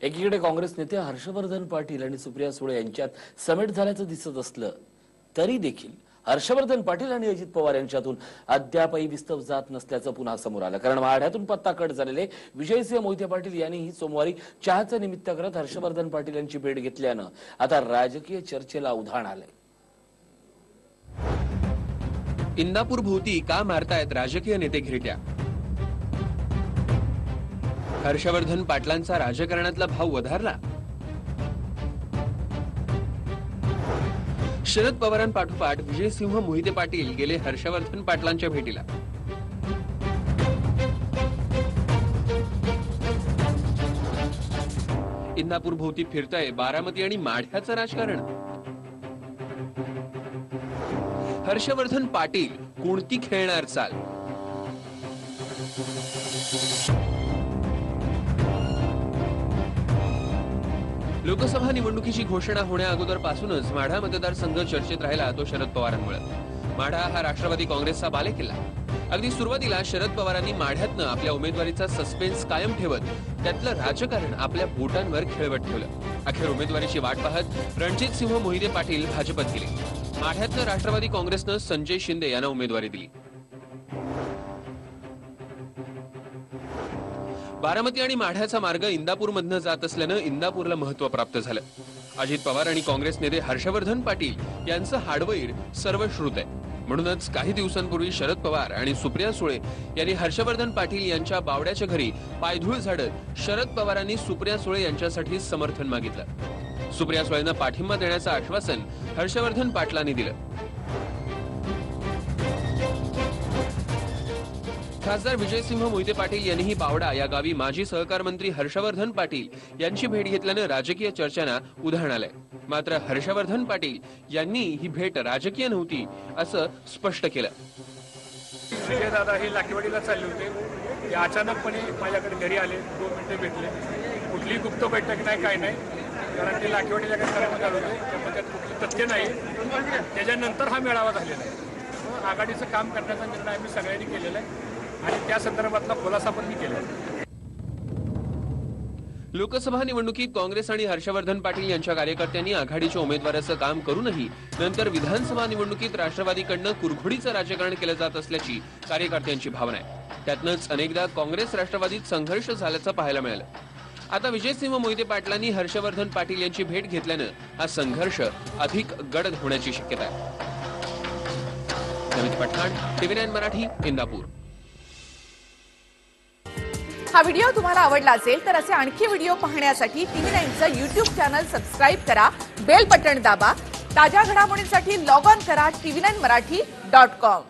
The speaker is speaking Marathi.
एकीकडे काँग्रेस नेते हर्षवर्धन पाटील आणि सुप्रिया सुळे यांच्यात समेट झाल्याचं दिसत असलं तरी देखील हर्षवर्धन पाटील आणि अजित पवार यांच्यातून अद्यापही विस्तव जात नसल्याचं पुन्हा समोर आलं। कारण माढ्यातून पत्ता कट झालेले विजयसिंह मोहिते पाटील यांनीही सोमवारी चहाचं निमित्त करत हर्षवर्धन पाटील यांची भेट घेतल्यानं आता राजकीय चर्चेला उधाण आलंय। इंदापूर भोवती का मारतायत राजकीय नेते घिरट्या? हर्षवर्धन पाटलांचा राजकारणातला भाव वधारला? शरद पवारांपाठोपाठ विजयसिंह मोहिते पाटील गेले हर्षवर्धन पाटलांच्या भेटीला। इंदापूर भोवती फिरतंय बारामती आणि माढ्याचं राजकारण। हर्षवर्धन पाटील कोणती खेळणार चाल? लोकसभा निवडणुकीची घोषणा होण्या अगोदरपासूनच माढा मतदारसंघ चर्चेत राहिला तो शरद पवारांमुळे। माढा हा राष्ट्रवादी काँग्रेसचा बालेकिल्ला। अगदी सुरुवातीला शरद पवारांनी माढ्यातनं आपल्या उमेदवारीचा सस्पेन्स कायम ठेवत त्यातलं राजकारण आपल्या बोटांवर खेळवत ठेवलं। अखेर उमेदवारीची वाट पाहत रणजितसिंह मोहिते पाटील भाजपत गेले। माढ्यातनं राष्ट्रवादी काँग्रेसनं संजय शिंदे यांना उमेदवारी दिली। बारामती आणि माढ्याचा मार्ग इंदापूरमधनं जात असल्यानं इंदापूरला महत्त्व प्राप्त झालं। अजित पवार आणि काँग्रेस नेते हर्षवर्धन पाटील यांचं हाडवैर सर्वश्रुत आहे। म्हणूनच काही दिवसांपूर्वी शरद पवार आणि सुप्रिया सुळे यांनी हर्षवर्धन पाटील यांच्या बावड्याच्या घरी पायधूळ झाडत शरद पवारांनी सुप्रिया सुळे यांच्यासाठी समर्थन मागितलं। सुप्रिया सुळेंना पाठिंबा देण्याचं आश्वासन हर्षवर्धन पाटलांनी दिलं। खासदार विजयसिंह मोहिते पाटील यांनीही बावडा या गावी माजी सहकार मंत्री हर्षवर्धन पाटील यांची भेट घेतल्यानं राजकीय चर्चांना उधाण आलंय। मात्र हर्षवर्धन पाटील यांनी ही भेट राजकीय नव्हती असं स्पष्ट केलं। विजयदादा हे लाकेवाडीला चालले होते, ते अचानकपणे माझ्याकडे घरी आले, 2 मिनिटे भेटले। कुठलीही गुप्त बैठक नाही, काय नाही, कारण ते लाकेवाडीला कार्यक्रमात आले होते, त्यामुळे त्यात कुठली तथ्य नाही। त्याच्यानंतर हा मेळावा झालेला आहे। आघाडीचं काम करण्याचा निर्णय आम्ही सगळ्यांनी केलेला आहे आणि त्या संदर्भातला खुलासा पण मी केला। लोकसभा निवडणुकीत काँग्रेस आणि हर्षवर्धन पाटील यांच्या कार्यकर्त्यांनी आघाडीच्या उमेदवाराचं काम करूनही नंतर विधानसभा निवडणुकीत राष्ट्रवादीकडनं कुरघोडीचं राजकारण केलं जात असल्याची कार्यकर्त्यांची भावना आहे। त्यातनंच अनेकदा काँग्रेस राष्ट्रवादीत संघर्ष झाल्याचं पाहायला मिळालं। आता विजयसिंह मोहिते पाटलांनी हर्षवर्धन पाटील यांची भेट घेतल्यानं हा संघर्ष अधिक गडद होण्याची शक्यता आहे। नमित पठाण, TV9 मराठी, इंदापूर। हा व्हिडिओ तुम्हाला आवडला असेल तर असे आणखी व्हिडिओ पाहण्यासाठी TV9चं YouTube चॅनल सबस्क्राइब करा, बेल बटण दाबा। ताज्या घडामोडींसाठी लॉग ऑन करा tv9marathi.com।